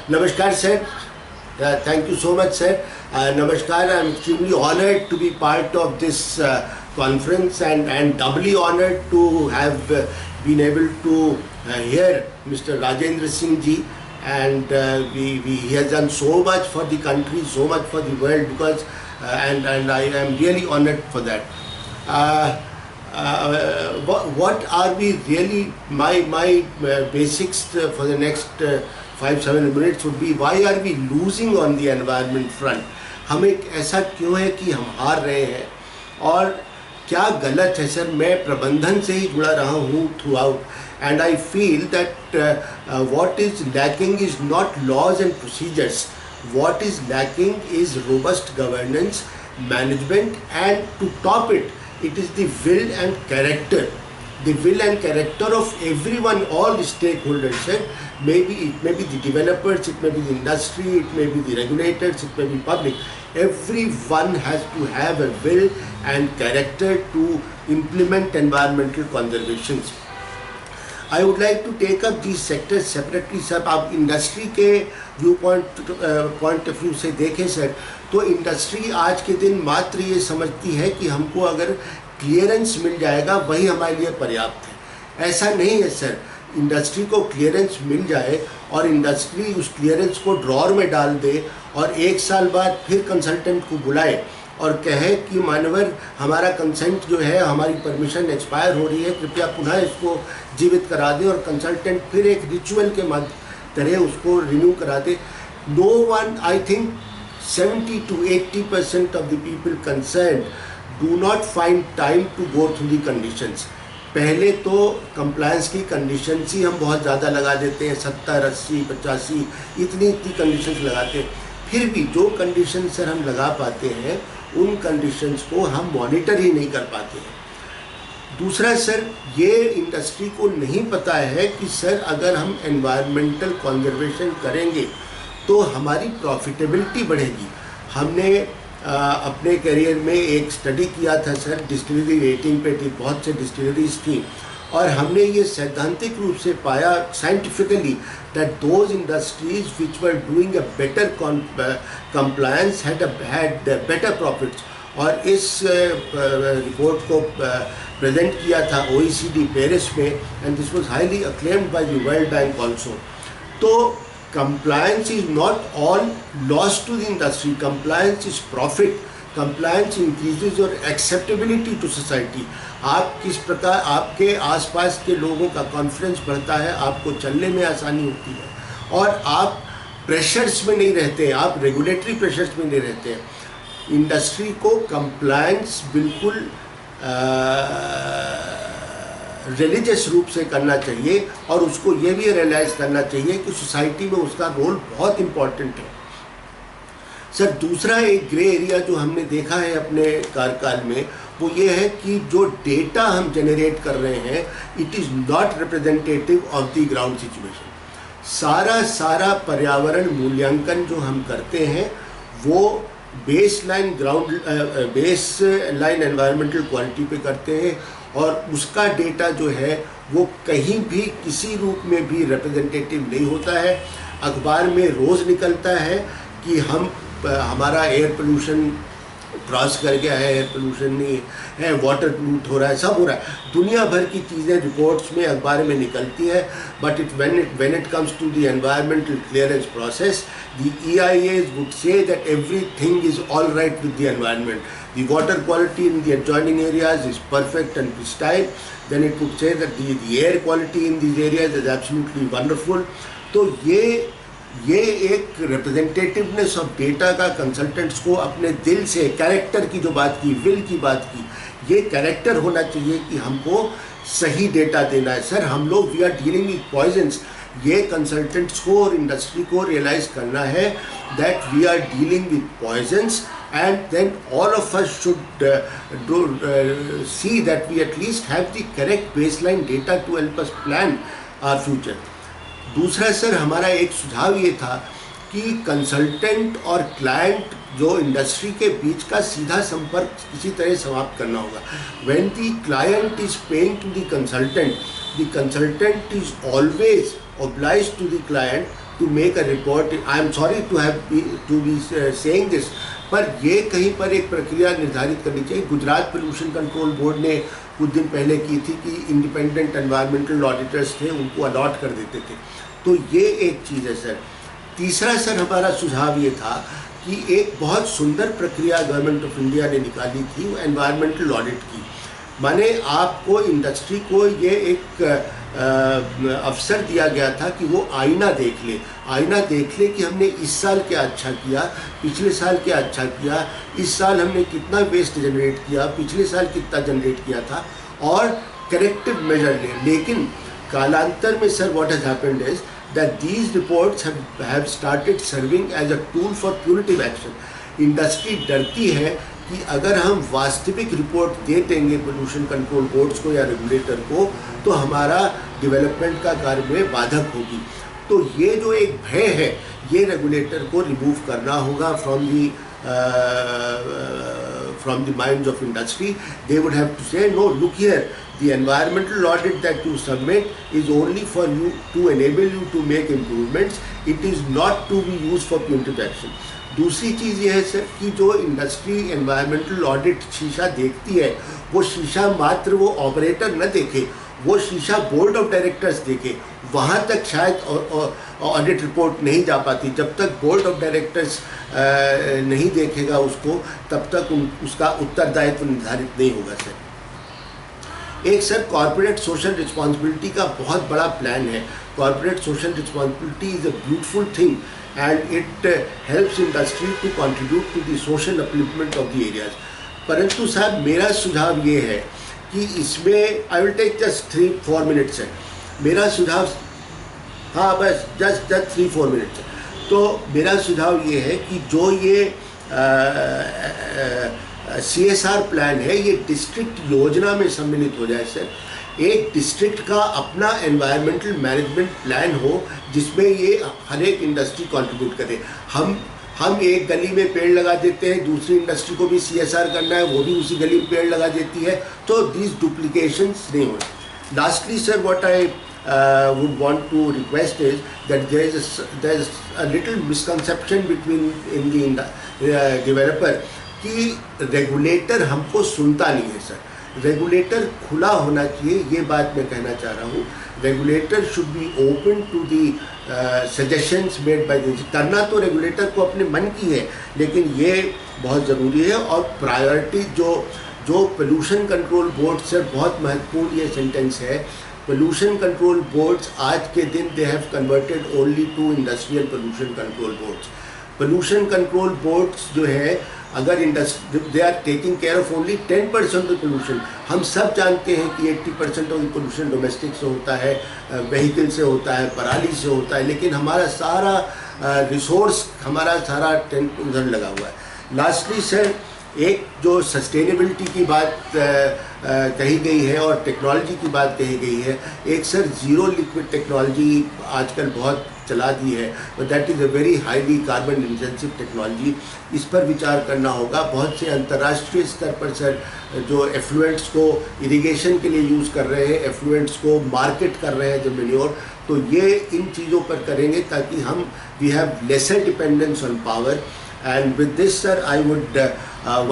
Namaskar, sir. Thank you so much, sir. Namaskar. I'm extremely honored to be part of this conference and doubly honored to have been able to hear Mr. Rajendra Singh ji. And he has done so much for the country, so much for the world, because and I am really honored for that. What are we really, my basics for the next 5-7 minutes would be, why are we losing on the environment front? हमें ऐसा क्यों है कि हम हार रहे हैं और क्या गलत है सर? मैं प्रबंधन से ही जुड़ा रहा हूँ through out, and I feel that what is lacking is not laws and procedures. What is lacking is robust governance, management, and to top it, it is the will and character. The will and character of everyone, all the stakeholders. Maybe it may be the developers, it may be the industry, it may be the regulators, it may be public. Everyone has to have a will and character to implement environmental conservation. I would like to take up these sectors separately. Sir आप industry के view point of view से देखें sir, तो industry आज के दिन मात्र ये समझती है कि हमको अगर क्लियरेंस मिल जाएगा वही हमारे लिए पर्याप्त है। ऐसा नहीं है सर। इंडस्ट्री को क्लियरेंस मिल जाए और इंडस्ट्री उस क्लियरेंस को ड्रॉअर में डाल दे और 1 साल बाद फिर कंसल्टेंट को बुलाए और कहे कि मानवर हमारा कंसेंट जो है, हमारी परमिशन एक्सपायर हो रही है, कृपया पुनः इसको जीवित करा दे, और कंसल्टेंट फिर एक रिचुअल के तरह उसको रिन्यू करा दे। No one, I think 70 to 80% of the people concerned do not find time to go through the conditions. पहले तो कंप्लायंस की कंडीशंस ही हम बहुत ज़्यादा लगा देते हैं, 70, 80, 85 इतनी कंडीशंस लगाते हैं। फिर भी जो कंडीशन सर हम लगा पाते हैं उन कंडीशंस को हम मॉनिटर ही नहीं कर पाते हैं। दूसरा सर, ये इंडस्ट्री को नहीं पता है कि सर अगर हम एनवायरमेंटल कंजर्वेशन करेंगे तो हमारी प्रॉफिटेबिलिटी बढ़ेगी। हमने अपने करियर में एक स्टडी किया था सर, डिस्टिलरी रेटिंग पे थी, बहुत से डिस्टिलरीज थी, और हमने ये सैद्धांतिक रूप से पाया scientifically that those industries which were doing a better compliance had better profits. और इस रिपोर्ट को प्रेजेंट किया था OECD पेरिस में, and this was highly acclaimed by the world bank also. तो compliance is not all loss to the industry. Compliance is profit. Compliance increases your acceptability to society. आप किस प्रकार आपके आसपास के लोगों का कॉन्फिडेंस बढ़ता है, आपको चलने में आसानी होती है और आप प्रेशर्स में नहीं रहते हैं, आप रेगुलेटरी प्रेशर्स में नहीं रहते हैं। इंडस्ट्री को कंप्लायंस बिल्कुल रिलीजियस रूप से करना चाहिए और उसको ये भी रियलाइज़ करना चाहिए कि सोसाइटी में उसका रोल बहुत इम्पॉर्टेंट है। सर दूसरा एक ग्रे एरिया जो हमने देखा है अपने कार्यकाल में, वो ये है कि जो डेटा हम जनरेट कर रहे हैं, it is not representative of the ground situation. सारा पर्यावरण मूल्यांकन जो हम करते हैं वो बेस लाइन एनवायरमेंटल क्वालिटी पे करते हैं और उसका डेटा जो है वो कहीं भी किसी रूप में भी रिप्रेजेंटेटिव नहीं होता है। अखबार में रोज़ निकलता है कि हमारा एयर पोल्यूशन क्रॉस कर गया है, एयर पोल्यूशन नहीं है, वाटर पोल्यूट हो रहा है, सब हो रहा है। दुनिया भर की चीज़ें रिपोर्ट्स में, अखबार में निकलती है, but when it comes to the environmental clearance process, the EIAs would say that everything is all right with the environment. The water quality in the adjoining areas is perfect and pristine. Then it would say that the air quality in these areas is absolutely wonderful. तो ये एक representativeness of data का consultants को अपने दिल से, character की जो बात की, विल की बात की, ये कैरेक्टर होना चाहिए कि हमको सही डेटा देना है। सर हम लोग we are dealing with poisons, ये कंसल्टेंट्स को और इंडस्ट्री को रियलाइज़ करना है that we are dealing with poisons, and then all of us should see that we at least have the correct baseline data to help us plan our future. दूसरा sir हमारा एक सुझाव ये था कि कंसल्टेंट और क्लाइंट जो industry के बीच का सीधा संपर्क किसी तरह समाप्त करना होगा। When the client is paying to the consultant is always obliged to the client to make a report. I am sorry to be saying this, पर ये कहीं पर एक प्रक्रिया निर्धारित करनी चाहिए. गुजरात पोल्यूशन कंट्रोल बोर्ड ने कुछ दिन पहले की थी कि इंडिपेंडेंट एनवायरमेंटल ऑडिटर्स थे, उनको अलॉट कर देते थे. तो ये एक चीज़ है सर. तीसरा सर हमारा सुझाव ये था कि एक बहुत सुंदर प्रक्रिया गवर्नमेंट ऑफ इंडिया ने निकाली थी एनवायरमेंटल ऑडिट की. माने आपको इंडस्ट्री को ये एक अवसर दिया गया था कि वो आईना देख ले कि हमने इस साल क्या अच्छा किया, पिछले साल क्या अच्छा किया, इस साल हमने कितना वेस्ट जनरेट किया, पिछले साल कितना जनरेट किया था, और करेक्टिव मेजर ले. लेकिन कालांतर में sir what has happened is that these reports have started serving as a tool for punitive action. Industry डरती है कि अगर हम वास्तविक रिपोर्ट दे देंगे पोल्यूशन कंट्रोल बोर्ड्स को या रेगुलेटर को तो हमारा डेवलपमेंट का कार्य में बाधक होगी. तो ये जो एक भय है ये रेगुलेटर को रिमूव करना होगा from the minds of industry. They would have to say, no, look here, the environmental audit that you submit is only for you to enable you to make improvements. It is not to be used for punitive action. दूसरी चीज़ ये है sir कि जो industry environmental audit शीशा देखती है वो शीशा मात्र वो ऑपरेटर न देखे, वो शीशा बोर्ड ऑफ डायरेक्टर्स देखे. वहाँ तक शायद ऑडिट रिपोर्ट नहीं जा पाती. जब तक बोर्ड ऑफ डायरेक्टर्स नहीं देखेगा उसको तब तक उसका उत्तरदायित्व निर्धारित नहीं होगा सर. एक सर कॉर्पोरेट सोशल रिस्पॉन्सिबिलिटी का बहुत बड़ा प्लान है. Corporate social responsibility is a beautiful thing and it helps industry to contribute to the social upliftment of the areas. परंतु साहब मेरा सुझाव ये है कि इसमें I will take just 3-4 minutes है मेरा सुझाव. हाँ बस just 3-4 minutes है. तो मेरा सुझाव ये है कि जो ये CSR प्लान है ये डिस्ट्रिक्ट योजना में सम्मिलित हो जाए सर. एक डिस्ट्रिक्ट का अपना एनवायरमेंटल मैनेजमेंट प्लान हो जिसमें ये हर एक इंडस्ट्री कंट्रीब्यूट करे. हम एक गली में पेड़ लगा देते हैं, दूसरी इंडस्ट्री को भी CSR करना है, वो भी उसी गली में पेड़ लगा देती है, तो दीज डुप्लीकेशंस नहीं हो. Lastly sir what I would want to request is that there is a little misconception in the developer कि रेगुलेटर हमको सुनता नहीं है सर. रेगुलेटर खुला होना चाहिए, ये बात मैं कहना चाह रहा हूँ. Regulator should be open to the suggestions made by the. करना तो रेगुलेटर को अपने मन की है लेकिन ये बहुत ज़रूरी है. और प्रायोरिटी जो पोल्यूशन कंट्रोल बोर्ड से बहुत महत्वपूर्ण ये सेंटेंस है. पोल्यूशन कंट्रोल बोर्ड्स आज के दिन they have converted only to industrial pollution control boards. Pollution control boards जो है अगर industry they are taking care of only 10% of pollution. हम सब जानते हैं कि 80% ऑफ पोल्यूशन डोमेस्टिक से होता है, व्हीकल से होता है, पराली से होता है, लेकिन हमारा सारा रिसोर्स हमारा सारा टेंट उधर लगा हुआ है. लास्टली सर एक जो सस्टेनेबिलिटी की बात कही गई है और टेक्नोलॉजी की बात कही गई है. एक सर ज़ीरो लिक्विड टेक्नोलॉजी आजकल बहुत चला दी है, but that is a very highly carbon intensive technology. इस पर विचार करना होगा. बहुत से अंतर्राष्ट्रीय स्तर पर सर जो एफ्लुएंट्स को इरिगेशन के लिए यूज़ कर रहे हैं, एफ्लुएंट्स को मार्केट कर रहे हैं जो मैन्योर, तो ये इन चीज़ों पर करेंगे ताकि हम we have lesser dependence on power. And with this sir I would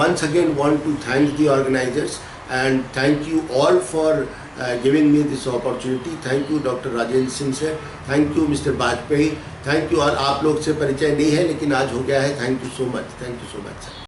once again want to thank the organizers and thank you all for giving me this opportunity. Thank you Dr. Rajendra Singh sir, thank you Mr. Bajpayee, thank you. और आप लोग से परिचय नहीं है लेकिन आज हो गया है. Thank you so much sir.